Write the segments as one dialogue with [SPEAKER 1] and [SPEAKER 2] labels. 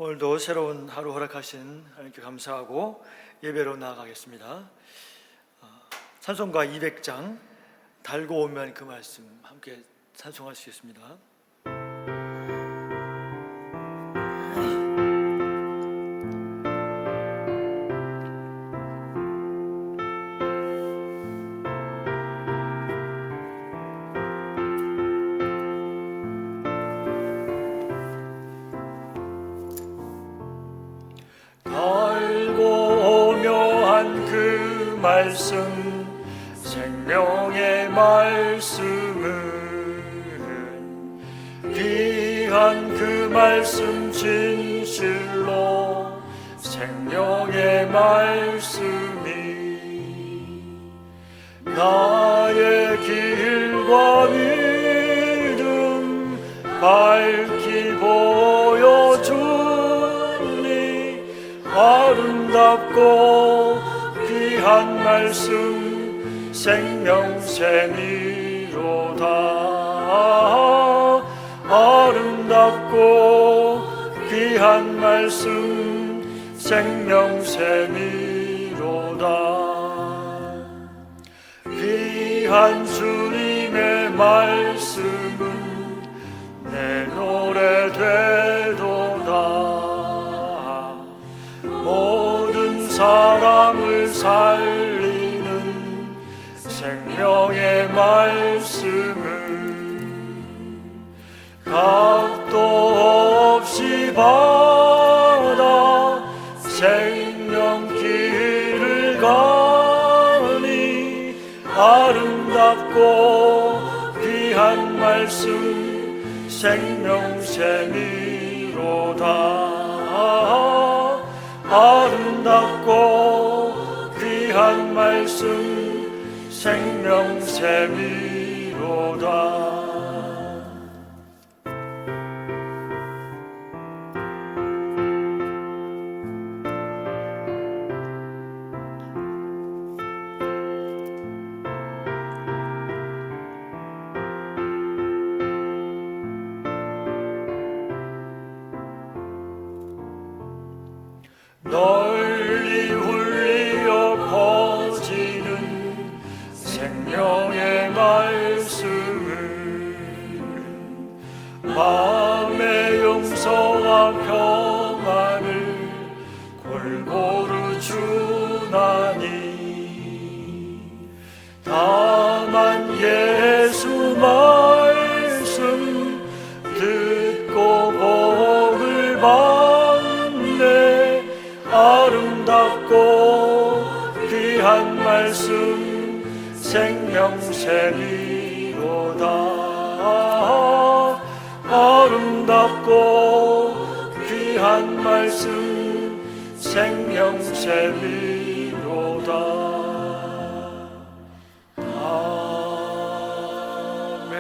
[SPEAKER 1] 오늘도 새로운 하루 허락하신 하나님께 감사하고 예배로 나아가겠습니다. 찬송가 200장 달고 오면 그 말씀 함께 찬송하시겠습니다. 말씀 생명의 말씀은 귀한 그 말씀 진실로 생명의 말씀이 나의 길과 믿음 밝히 보여주니 아름답고 귀한 말씀 생명샘이로다. 아름답고 귀한 말씀 생명샘이로다. 귀한 주님의 말씀은 내 노래 되도다. 모든 사람을 살리는 생명의 말씀은 값도 없이 받아 생명길을 가니 아름답고 귀한 말씀 생명샘이로다. 아름답고 귀한 말씀 생명샘이로다. 널리 울리어 퍼지는 생명의 말씀은 마음의 용서와 평안을 골고루 주나니 다만 예수 말씀 듣고 복을 받네. 아름답고 귀한 말씀 생명샘이로다. 아름답고 귀한 말씀 생명샘이로다. 아멘.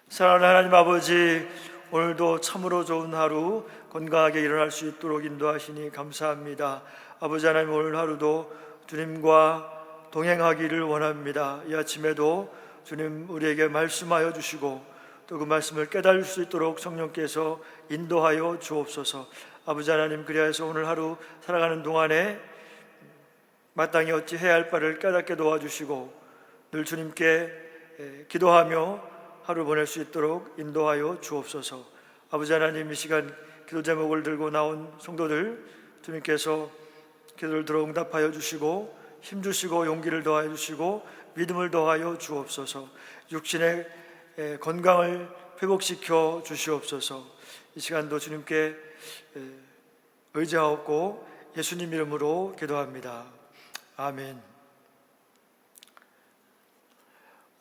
[SPEAKER 1] 사랑하는 하나님 아버지, 오늘도 참으로 좋은 하루 건강하게 일어날 수 있도록 인도하시니 감사합니다. 아버지 하나님, 오늘 하루도 주님과 동행하기를 원합니다. 이 아침에도 주님 우리에게 말씀하여 주시고 또 그 말씀을 깨달을 수 있도록 성령께서 인도하여 주옵소서. 아버지 하나님, 그리하여서 오늘 하루 살아가는 동안에 마땅히 어찌 해야 할 바를 깨닫게 도와주시고 늘 주님께 기도하며 하루 보낼 수 있도록 인도하여 주옵소서. 아버지 하나님, 이 시간 기도 제목을 들고 나온 성도들 주님께서 기도를 들어 응답하여 주시고 힘주시고 용기를 더하여 주시고 믿음을 더하여 주옵소서. 육신의 건강을 회복시켜 주시옵소서. 이 시간도 주님께 의지하옵고 예수님 이름으로 기도합니다. 아멘.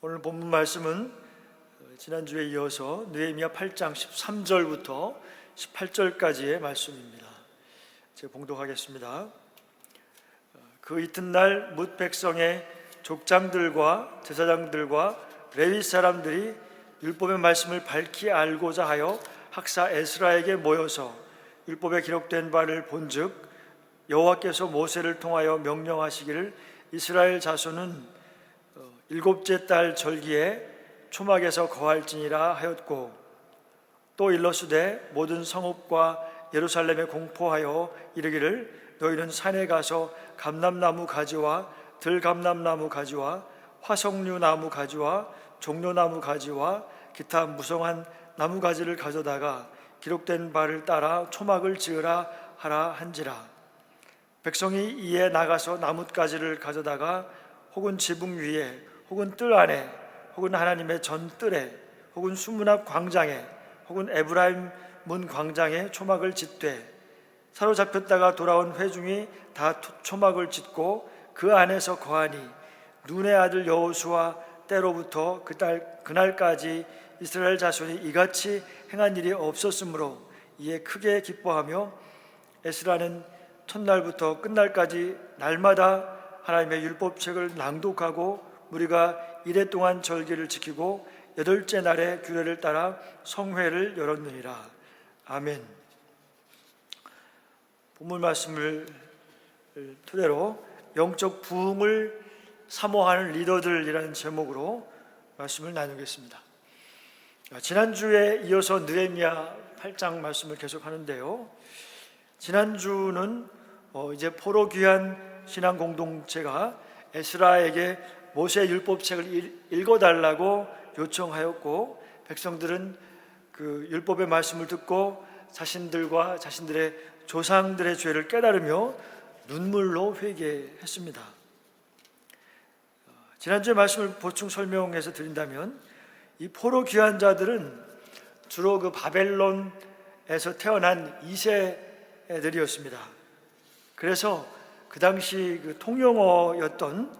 [SPEAKER 1] 오늘 본문 말씀은 지난주에 이어서 느헤미야 8장 13절부터 18절까지의 말씀입니다. 제가 봉독하겠습니다. 그 이튿날 뭇 백성의 족장들과 제사장들과 레위 사람들이 율법의 말씀을 밝히 알고자 하여 학사 에스라에게 모여서 율법에 기록된 바를 본즉 여호와께서 모세를 통하여 명령하시기를 이스라엘 자손은 일곱째 달 절기에 초막에서 거할지니라 하였고 또 일러스되 모든 성읍과 예루살렘에 공포하여 이르기를 너희는 산에 가서 감람나무 가지와 들감람나무 가지와 화석류 나무 가지와 종려나무 가지와 기타 무성한 나무 가지를 가져다가 기록된 바를 따라 초막을 지으라 하라 한지라. 백성이 이에 나가서 나뭇가지를 가져다가 혹은 지붕 위에 혹은 뜰 안에 혹은 하나님의 전뜰에 혹은 수문 앞 광장에 혹은 에브라임 문 광장에 초막을 짓되 사로잡혔다가 돌아온 회중이 다 초막을 짓고 그 안에서 거하니 눈의 아들 여호수아 때로부터 그날까지 이스라엘 자손이 이같이 행한 일이 없었으므로 이에 크게 기뻐하며 에스라는 첫날부터 끝날까지 날마다 하나님의 율법책을 낭독하고 무리가 이레 동안 절기를 지키고 여덟째 날에 규례를 따라 성회를 열었느니라. 아멘. 본문 말씀을 토대로 영적 부흥을 사모하는 리더들이라는 제목으로 말씀을 나누겠습니다. 지난주에 이어서 느헤미야 8장 말씀을 계속하는데요. 지난주는 이제 포로 귀한 신앙 공동체가 에스라에게 모세 율법책을 읽어달라고 요청하였고, 백성들은 그 율법의 말씀을 듣고 자신들과 자신들의 조상들의 죄를 깨달으며 눈물로 회개했습니다. 지난주의 말씀을 보충 설명해서 드린다면, 이 포로 귀한 자들은 주로 그 바벨론에서 태어난 2세들이었습니다. 그래서 그 당시 그 통용어였던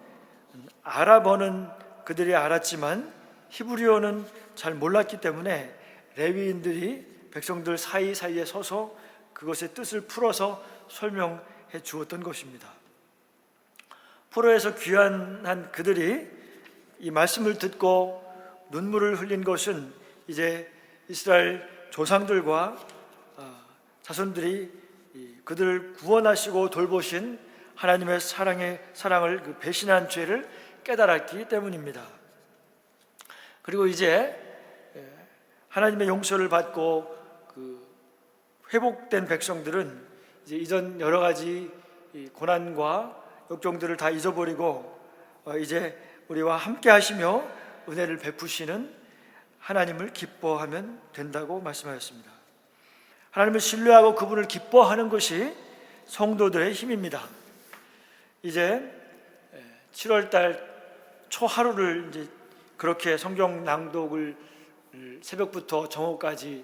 [SPEAKER 1] 아랍어는 그들이 알았지만 히브리어는 잘 몰랐기 때문에 레위인들이 백성들 사이사이에 서서 그것의 뜻을 풀어서 설명해 주었던 것입니다. 포로에서 귀환한 그들이 이 말씀을 듣고 눈물을 흘린 것은 이제 이스라엘 조상들과 자손들이 그들을 구원하시고 돌보신 하나님의 사랑을 배신한 죄를 깨달았기 때문입니다. 그리고 이제 하나님의 용서를 받고 회복된 백성들은 이제 이전 여러 가지 고난과 역경들을 다 잊어버리고 이제 우리와 함께 하시며 은혜를 베푸시는 하나님을 기뻐하면 된다고 말씀하셨습니다. 하나님을 신뢰하고 그분을 기뻐하는 것이 성도들의 힘입니다. 이제 7월달 초하루를 이제 그렇게 성경 낭독을 새벽부터 정오까지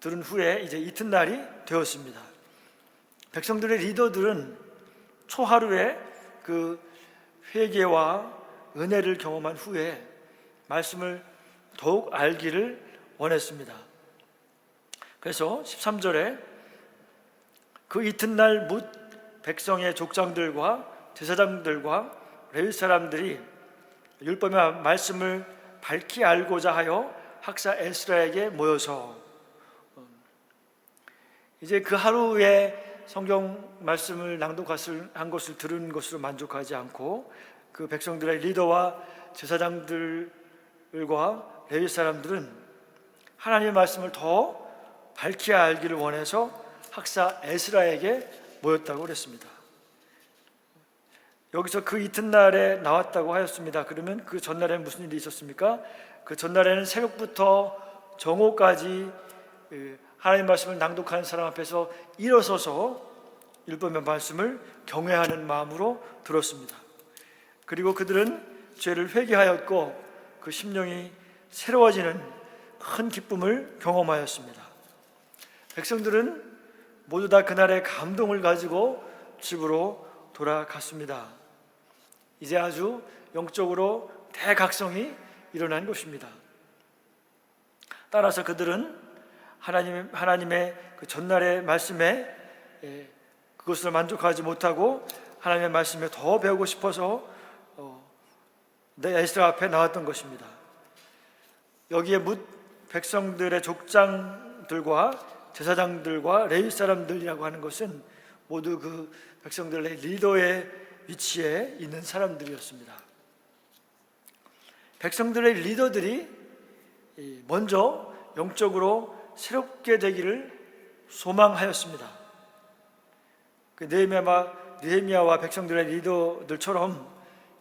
[SPEAKER 1] 들은 후에 이제 이튿날이 되었습니다. 백성들의 리더들은 초하루에 그 회개와 은혜를 경험한 후에 말씀을 더욱 알기를 원했습니다. 그래서 13절에 그 이튿날 뭇 백성의 족장들과 제사장들과 레위 사람들이 율법의 말씀을 밝히 알고자 하여 학사 에스라에게 모여서 이제 그 하루에 성경 말씀을 낭독한 것을 들은 것으로 만족하지 않고 그 백성들의 리더와 제사장들과 레위 사람들은 하나님의 말씀을 더 밝히 알기를 원해서 학사 에스라에게 모였다고 그랬습니다. 여기서 그 이튿날에 나왔다고 하였습니다. 그러면 그 전날에 무슨 일이 있었습니까? 그 전날에는 새벽부터 정오까지 하나님의 말씀을 낭독하는 사람 앞에서 일어서서 율법의 말씀을 경외하는 마음으로 들었습니다. 그리고 그들은 죄를 회개하였고 그 심령이 새로워지는 큰 기쁨을 경험하였습니다. 백성들은 모두 다 그날의 감동을 가지고 집으로 돌아갔습니다. 이제 아주 영적으로 대각성이 일어난 것입니다. 따라서 그들은 하나님의 그 전날의 말씀에 그것으로 만족하지 못하고 하나님의 말씀에 더 배우고 싶어서 에스라 앞에 나왔던 것입니다. 여기에 뭇 백성들의 족장들과 제사장들과 레위 사람들이라고 하는 것은 모두 그 백성들의 리더의 위치에 있는 사람들이었습니다. 백성들의 리더들이 먼저 영적으로 새롭게 되기를 소망하였습니다. 그 느헤미야와 백성들의 리더들처럼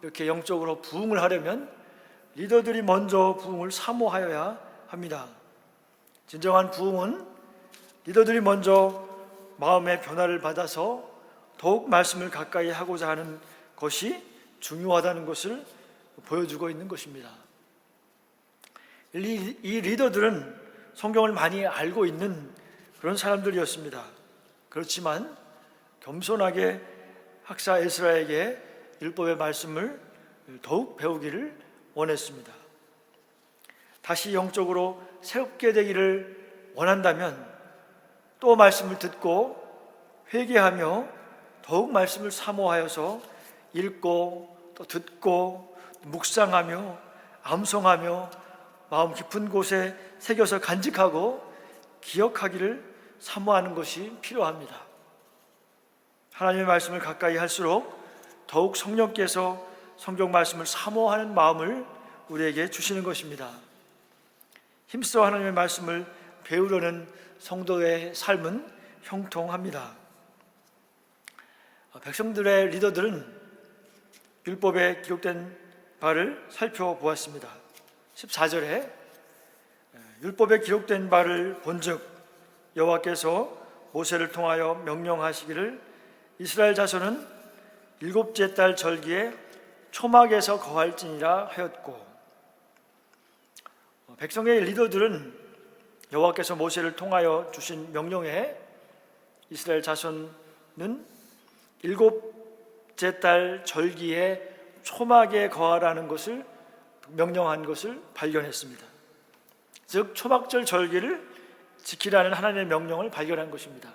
[SPEAKER 1] 이렇게 영적으로 부흥을 하려면 리더들이 먼저 부흥을 사모하여야 합니다. 진정한 부흥은 리더들이 먼저 마음의 변화를 받아서 더욱 말씀을 가까이 하고자 하는 것이 중요하다는 것을 보여주고 있는 것입니다. 이 리더들은 성경을 많이 알고 있는 그런 사람들이었습니다. 그렇지만 겸손하게 학사 에스라에게 율법의 말씀을 더욱 배우기를 원했습니다. 다시 영적으로 새롭게 되기를 원한다면 또 말씀을 듣고 회개하며 더욱 말씀을 사모하여서 읽고 또 듣고 묵상하며 암송하며 마음 깊은 곳에 새겨서 간직하고 기억하기를 사모하는 것이 필요합니다. 하나님의 말씀을 가까이 할수록 더욱 성령께서 성경 말씀을 사모하는 마음을 우리에게 주시는 것입니다. 힘써 하나님의 말씀을 배우려는 성도의 삶은 형통합니다. 백성들의 리더들은 율법에 기록된 바를 살펴보았습니다. 14절에 율법에 기록된 바를 본즉 여호와께서 모세를 통하여 명령하시기를 이스라엘 자손은 일곱째 달 절기에 초막에서 거할지니라 하였고, 백성의 리더들은 여호와께서 모세를 통하여 주신 명령에 이스라엘 자손은 일곱째 달 절기에 초막에 거하라는 것을 명령한 것을 발견했습니다. 즉 초막절 절기를 지키라는 하나님의 명령을 발견한 것입니다.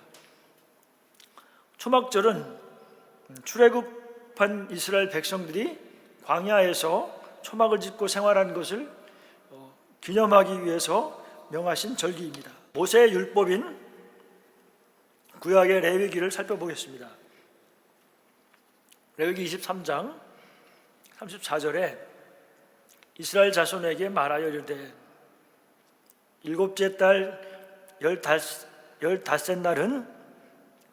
[SPEAKER 1] 초막절은 출애굽한 이스라엘 백성들이 광야에서 초막을 짓고 생활하는 것을 기념하기 위해서 명하신 절기입니다. 모세의 율법인 구약의 레위기를 살펴보겠습니다. 레위기 23장 34절에 이스라엘 자손에게 말하여 이르되 일곱째 달 열닷째 날은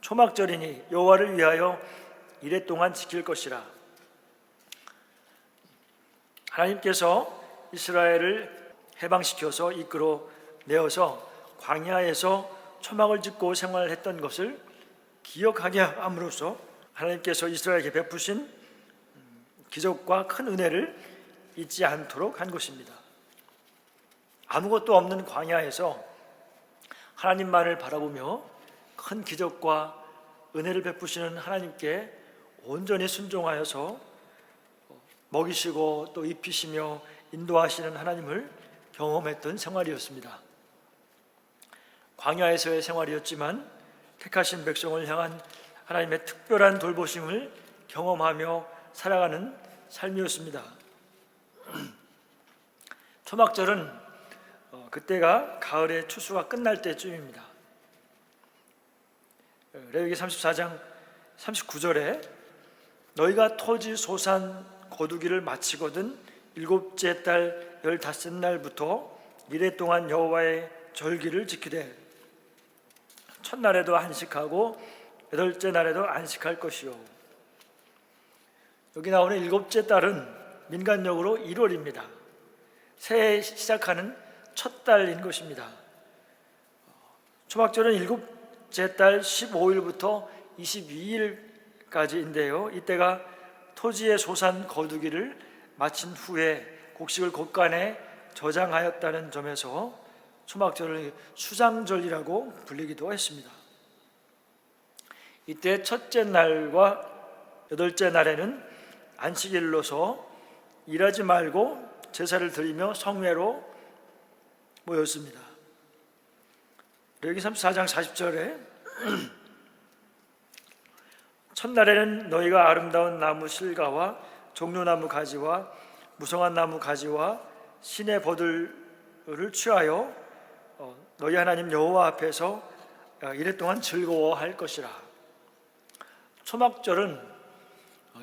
[SPEAKER 1] 초막절이니 여호와를 위하여 이레 동안 지킬 것이라. 하나님께서 이스라엘을 해방시켜서 이끌어 내어서 광야에서 초막을 짓고 생활했던 것을 기억하게 함으로써 하나님께서 이스라엘에게 베푸신 기적과 큰 은혜를 잊지 않도록 한 것입니다. 아무것도 없는 광야에서 하나님만을 바라보며 큰 기적과 은혜를 베푸시는 하나님께 온전히 순종하여서 먹이시고 또 입히시며 인도하시는 하나님을 경험했던 생활이었습니다. 광야에서의 생활이었지만 택하신 백성을 향한 하나님의 특별한 돌보심을 경험하며 살아가는 삶이었습니다. 초막절은 그때가 가을의 추수가 끝날 때쯤입니다. 레위기 34장 39절에 너희가 토지 소산 거두기를 마치거든 일곱째 달 열닷째 날부터 이레 동안 여호와의 절기를 지키되 첫날에도 안식하고 여덟째 날에도 안식할 것이요. 여기 나오는 일곱째 달은 민간적으로 1월입니다. 새해 시작하는 첫 달인 것입니다. 초막절은 일곱째 달 15일부터 22일까지인데요. 이때가 토지의 소산 거두기를 마친 후에 곡식을 곳간에 저장하였다는 점에서 초막절을 수장절이라고 불리기도 했습니다. 이때 첫째 날과 여덟째 날에는 안식일로서 일하지 말고 제사를 드리며 성회로 모였습니다. 레위기 34장 40절에 첫날에는 너희가 아름다운 나무 실과와 종려나무 가지와 무성한 나무 가지와 시내 버들을 취하여 너희 하나님 여호와 앞에서 이래 동안 즐거워할 것이라. 초막절은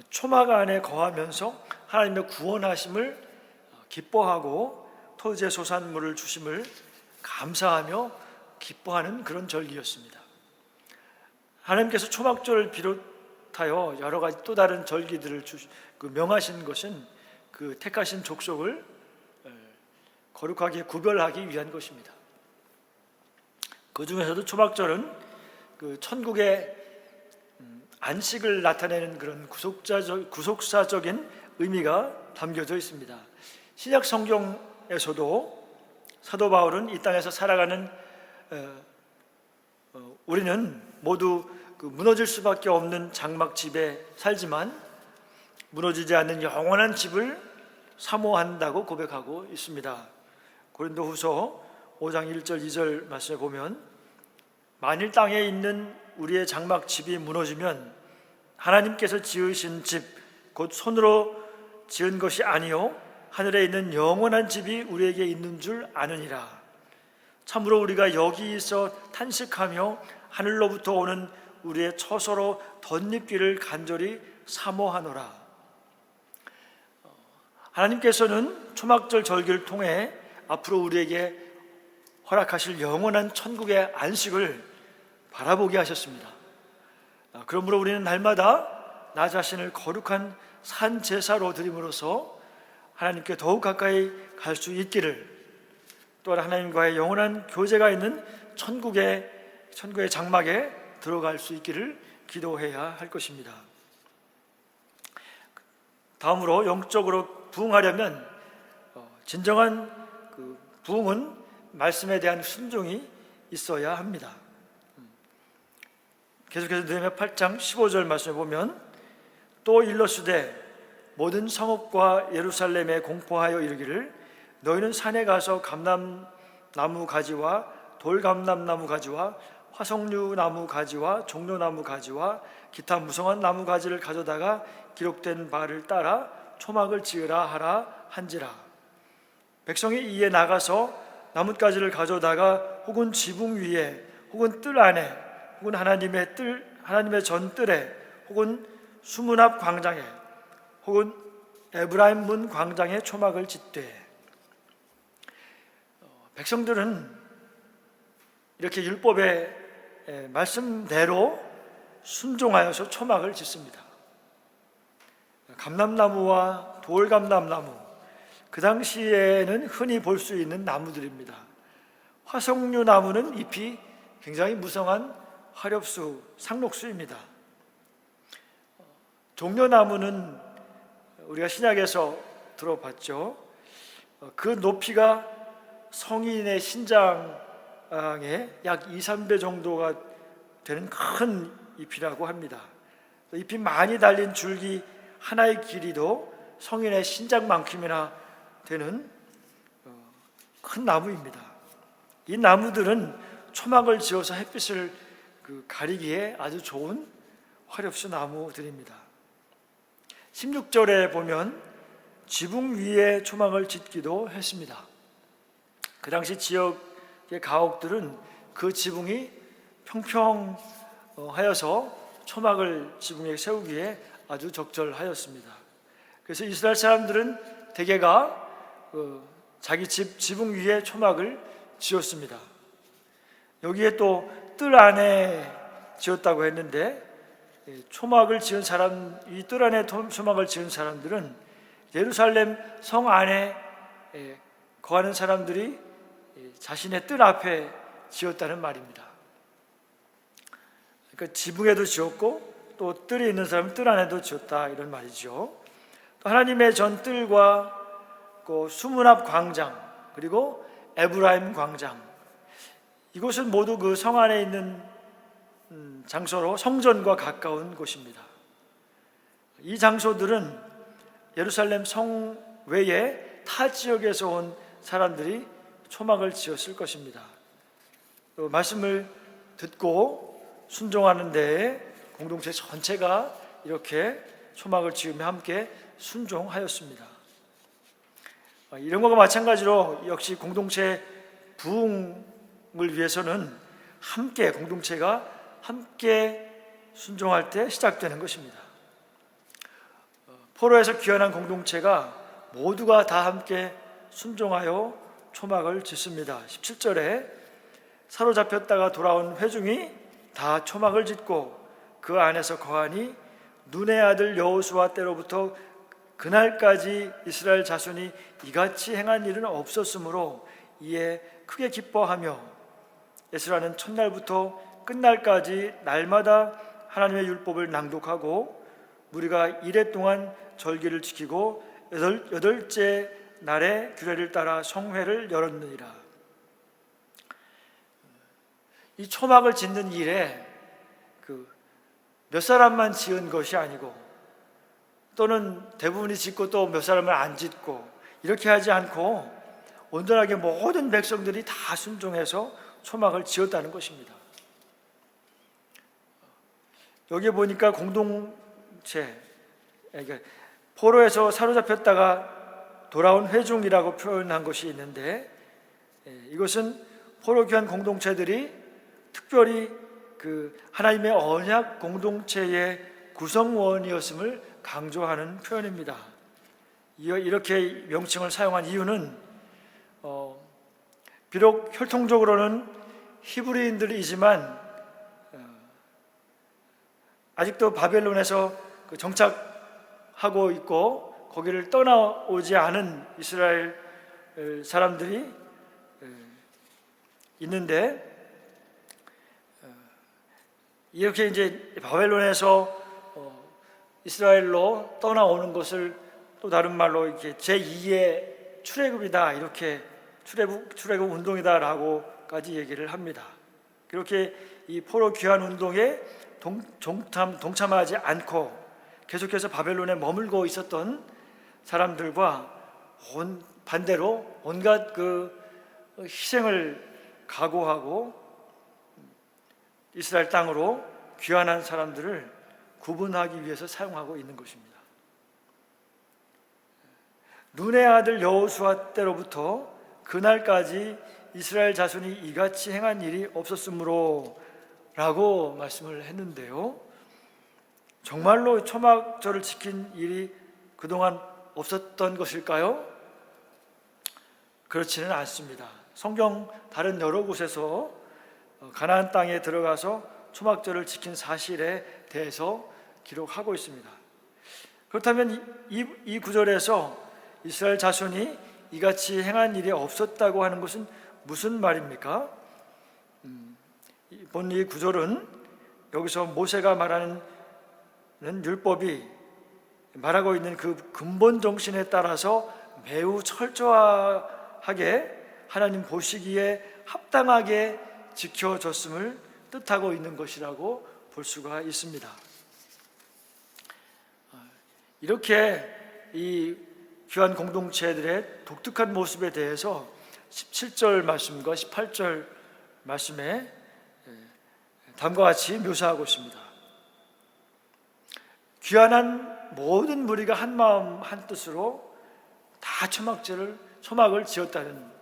[SPEAKER 1] 초막 안에 거하면서 하나님의 구원하심을 기뻐하고 토지의 소산물을 주심을 감사하며 기뻐하는 그런 절기였습니다. 하나님께서 초막절을 비롯하여 여러 가지 또 다른 절기들을 명하신 것은 그 택하신 족속을 거룩하게 구별하기 위한 것입니다. 그 중에서도 초막절은 그 천국의 안식을 나타내는 그런 구속사적인 의미가 담겨져 있습니다. 신약 성경에서도 사도 바울은 이 땅에서 살아가는 우리는 모두 그 무너질 수밖에 없는 장막집에 살지만 무너지지 않는 영원한 집을 사모한다고 고백하고 있습니다. 고린도후서 5장 1절 2절 말씀에 보면 만일 땅에 있는 우리의 장막집이 무너지면 하나님께서 지으신 집 곧 손으로 지은 것이 아니요 하늘에 있는 영원한 집이 우리에게 있는 줄 아느니라. 참으로 우리가 여기서 탄식하며 하늘로부터 오는 우리의 처소로 덧입기를 간절히 사모하노라. 하나님께서는 초막절 절기를 통해 앞으로 우리에게 허락하실 영원한 천국의 안식을 바라보게 하셨습니다. 그러므로 우리는 날마다 나 자신을 거룩한 산 제사로 드림으로써 하나님께 더욱 가까이 갈 수 있기를, 또한 하나님과의 영원한 교제가 있는 천국의 장막에 들어갈 수 있기를 기도해야 할 것입니다. 다음으로 영적으로 부응하려면 진정한 그 부응은 말씀에 대한 순종이 있어야 합니다. 계속해서 느헤미야 8장 15절 말씀에 보면 또 일러스되 모든 성읍과 예루살렘에 공포하여 이르기를 너희는 산에 가서 감람나무 가지와 돌감람나무 가지와 화석류나무 가지와 종려나무 가지와 기타 무성한 나무 가지를 가져다가 기록된 바를 따라 초막을 지으라 하라 한지라. 백성이 이에 나가서 나뭇가지를 가져다가 혹은 지붕 위에 혹은 뜰 안에 혹은 하나님의 전뜰에 혹은 수문 앞 광장에 혹은 에브라임 문 광장에 초막을 짓되, 백성들은 이렇게 율법의 말씀대로 순종하여서 초막을 짓습니다. 감람나무와 돌감람나무, 그 당시에는 흔히 볼 수 있는 나무들입니다. 화석류 나무는 잎이 굉장히 무성한 화렵수, 상록수입니다. 종려나무는 우리가 신약에서 들어봤죠. 그 높이가 성인의 신장의 약 2, 3배 정도가 되는 큰 잎이라고 합니다. 잎이 많이 달린 줄기 하나의 길이도 성인의 신장만큼이나 되는 큰 나무입니다. 이 나무들은 초막을 지어서 햇빛을 가리기에 아주 좋은 화렵수 나무들입니다. 16절에 보면 지붕 위에 초막을 짓기도 했습니다. 그 당시 지역의 가옥들은 그 지붕이 평평하여서 초막을 지붕에 세우기에 아주 적절하였습니다. 그래서 이스라엘 사람들은 대개가 자기 집 지붕 위에 초막을 지었습니다. 여기에 또 뜰 안에 지었다고 했는데, 초막을 지은 사람, 이 뜰 안에 초막을 지은 사람들은 예루살렘 성 안에 거하는 사람들이 자신의 뜰 앞에 지었다는 말입니다. 그러니까 지붕에도 지었고 또 뜰에 있는 사람은 뜰 안에도 지었다, 이런 말이죠. 또 하나님의 전뜰과 그 수문 앞 광장, 그리고 에브라임 광장, 이곳은 모두 그 성 안에 있는 장소로 성전과 가까운 곳입니다. 이 장소들은 예루살렘 성 외에 타 지역에서 온 사람들이 초막을 지었을 것입니다. 또 말씀을 듣고 순종하는 데에 공동체 전체가 이렇게 초막을 지으며 함께 순종하였습니다. 이런 것과 마찬가지로 역시 공동체 부흥을 위해서는 함께, 공동체가 함께 순종할 때 시작되는 것입니다. 포로에서 귀환한 공동체가 모두가 다 함께 순종하여 초막을 짓습니다. 17절에 사로잡혔다가 돌아온 회중이 다 초막을 짓고 그 안에서 거하니 눈의 아들 여호수아 때로부터 그날까지 이스라엘 자손이 이같이 행한 일은 없었으므로 이에 크게 기뻐하며 에스라는 첫날부터 끝날까지 날마다 하나님의 율법을 낭독하고 무리가 이레 동안 절기를 지키고 여덟째 날에 규례를 따라 성회를 열었느니라. 이 초막을 짓는 일에 몇 사람만 지은 것이 아니고 또는 대부분이 짓고 또 몇 사람은 안 짓고 이렇게 하지 않고 온전하게 모든 백성들이 다 순종해서 초막을 지었다는 것입니다. 여기 보니까 공동체, 그러니까 포로에서 사로잡혔다가 돌아온 회중이라고 표현한 것이 있는데, 이것은 포로 귀환 공동체들이 특별히 하나님의 언약 공동체의 구성원이었음을 강조하는 표현입니다. 이렇게 명칭을 사용한 이유는 비록 혈통적으로는 히브리인들이지만 아직도 바벨론에서 정착하고 있고 거기를 떠나오지 않은 이스라엘 사람들이 있는데, 이렇게 이제 바벨론에서 이스라엘로 떠나오는 것을 또 다른 말로 이렇게 제2의 출애굽이다, 이렇게 출애굽 운동이다라고까지 얘기를 합니다. 그렇게 이 포로 귀환 운동에 동참하지 않고 계속해서 바벨론에 머물고 있었던 사람들과 반대로 온갖 희생을 각오하고 이스라엘 땅으로 귀환한 사람들을 구분하기 위해서 사용하고 있는 것입니다. 눈의 아들 여호수아 때로부터 그날까지 이스라엘 자손이 이같이 행한 일이 없었으므로 라고 말씀을 했는데요, 정말로 초막절을 지킨 일이 그동안 없었던 것일까요? 그렇지는 않습니다. 성경 다른 여러 곳에서 가나안 땅에 들어가서 초막절을 지킨 사실에 대해서 기록하고 있습니다. 그렇다면 이 구절에서 이스라엘 자손이 이같이 행한 일이 없었다고 하는 것은 무슨 말입니까? 본 이 구절은 여기서 모세가 말하는 율법이 말하고 있는 그 근본 정신에 따라서 매우 철저하게 하나님 보시기에 합당하게 지켜졌음을 뜻하고 있는 것이라고 볼 수가 있습니다. 이렇게 이 귀한 공동체들의 독특한 모습에 대해서 17절 말씀과 18절 말씀에 다음과 같이 묘사하고 있습니다. 귀환한 모든 무리가 한 마음 한 뜻으로 다 초막을 지었다는,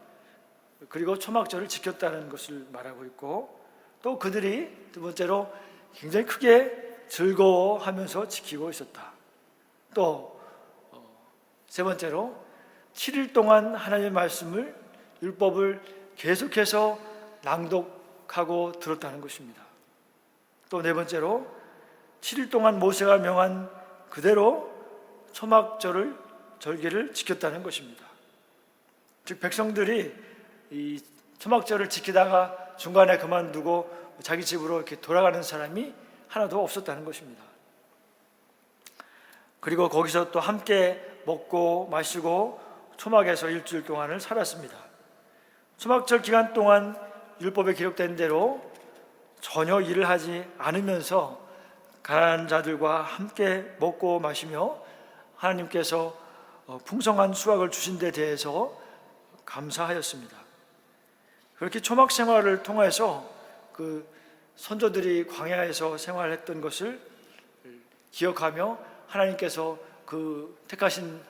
[SPEAKER 1] 그리고 초막절을 지켰다는 것을 말하고 있고, 또 그들이 두 번째로 굉장히 크게 즐거워하면서 지키고 있었다. 또 세 번째로 7일 동안 하나님의 말씀을, 율법을 계속해서 낭독하고 들었다는 것입니다. 또 네 번째로 7일 동안 모세가 명한 그대로 절기를 지켰다는 것입니다. 즉 백성들이 이 초막절을 지키다가 중간에 그만두고 자기 집으로 이렇게 돌아가는 사람이 하나도 없었다는 것입니다. 그리고 거기서 또 함께 먹고 마시고 초막에서 일주일 동안을 살았습니다. 초막절 기간 동안 율법에 기록된 대로 전혀 일을 하지 않으면서 가난한 자들과 함께 먹고 마시며 하나님께서 풍성한 수확을 주신 데 대해서 감사하였습니다. 그렇게 초막 생활을 통해서 그 선조들이 광야에서 생활했던 것을 기억하며 하나님께서 그 택하신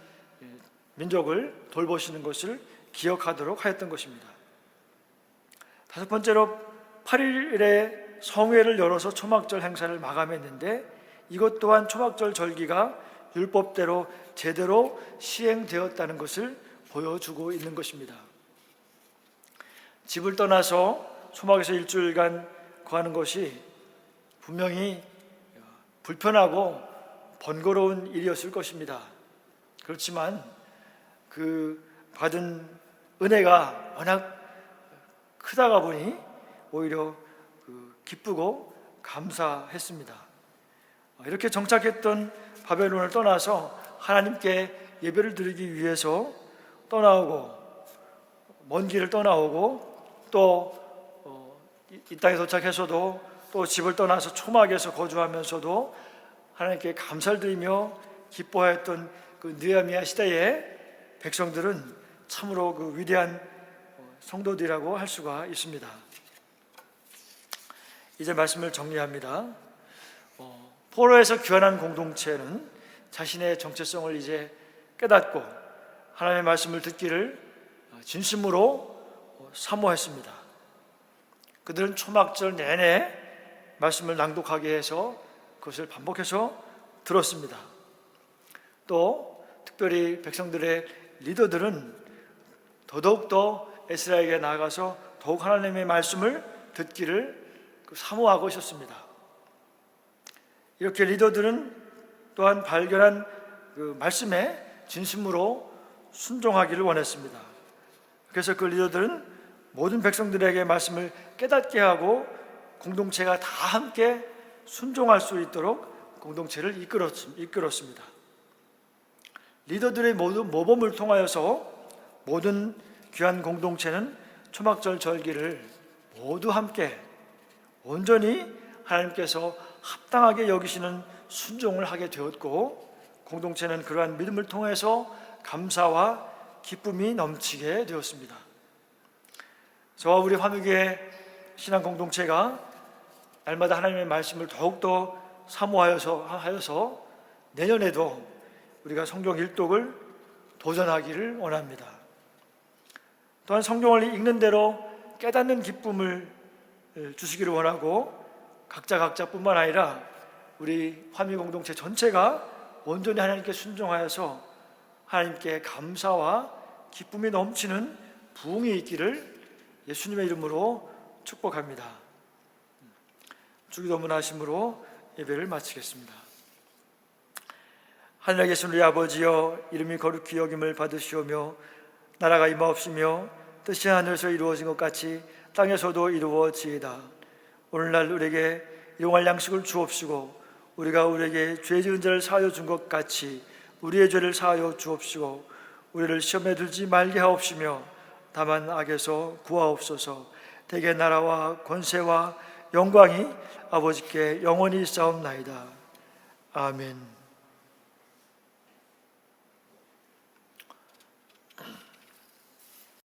[SPEAKER 1] 민족을 돌보시는 것을 기억하도록 하였던 것입니다. 다섯 번째로 8일에 성회를 열어서 초막절 행사를 마감했는데, 이것 또한 초막절 절기가 율법대로 제대로 시행되었다는 것을 보여주고 있는 것입니다. 집을 떠나서 초막에서 일주일간 거하는 것이 분명히 불편하고 번거로운 일이었을 것입니다. 그렇지만 그 받은 은혜가 워낙 크다가 보니 오히려 기쁘고 감사했습니다. 이렇게 정착했던 바벨론을 떠나서 하나님께 예배를 드리기 위해서 떠나오고 먼 길을 떠나오고 또 이 땅에 도착해서도 또 집을 떠나서 초막에서 거주하면서도 하나님께 감사를 드리며 기뻐했던 그 느헤미야 시대의 백성들은 참으로 그 위대한 성도들이라고 할 수가 있습니다. 이제 말씀을 정리합니다. 포로에서 귀환한 공동체는 자신의 정체성을 이제 깨닫고 하나님의 말씀을 듣기를 진심으로 사모했습니다. 그들은 초막절 내내 말씀을 낭독하게 해서 그것을 반복해서 들었습니다. 또 특별히 백성들의 리더들은 더더욱더 에스라에게 나아가서 더욱 하나님의 말씀을 듣기를 사모하고 있었습니다. 이렇게 리더들은 또한 발견한 그 말씀에 진심으로 순종하기를 원했습니다. 그래서 그 리더들은 모든 백성들에게 말씀을 깨닫게 하고 공동체가 다 함께 순종할 수 있도록 공동체를 이끌었습니다. 리더들의 모범을 통하여서 모든 귀한 공동체는 초막절 절기를 모두 함께 온전히 하나님께서 합당하게 여기시는 순종을 하게 되었고, 공동체는 그러한 믿음을 통해서 감사와 기쁨이 넘치게 되었습니다. 저와 우리 화미교회 신앙 공동체가 날마다 하나님의 말씀을 더욱더 사모하여서 내년에도 우리가 성경 일독을 도전하기를 원합니다. 또한 성경을 읽는 대로 깨닫는 기쁨을 주시기를 원하고, 각자뿐만 아니라 우리 화미 공동체 전체가 온전히 하나님께 순종하여서 하나님께 감사와 기쁨이 넘치는 부흥이 있기를 예수님의 이름으로 축복합니다. 주기도문 하심으로 예배를 마치겠습니다. 하늘에 계신 우리 아버지여, 이름이 거룩히 여김을 받으시오며 나라가 임하옵시며 뜻이 하늘에서 이루어진 것 같이 땅에서도 이루어지이다. 오늘날 우리에게 일용할 양식을 주옵시고, 우리가 우리에게 죄 지은 자를 사하여 준 것 같이 우리의 죄를 사하여 주옵시고, 우리를 시험에 들지 말게 하옵시며 다만 악에서 구하옵소서. 대개 나라와 권세와 영광이 아버지께 영원히 있사옵나이다. 아멘.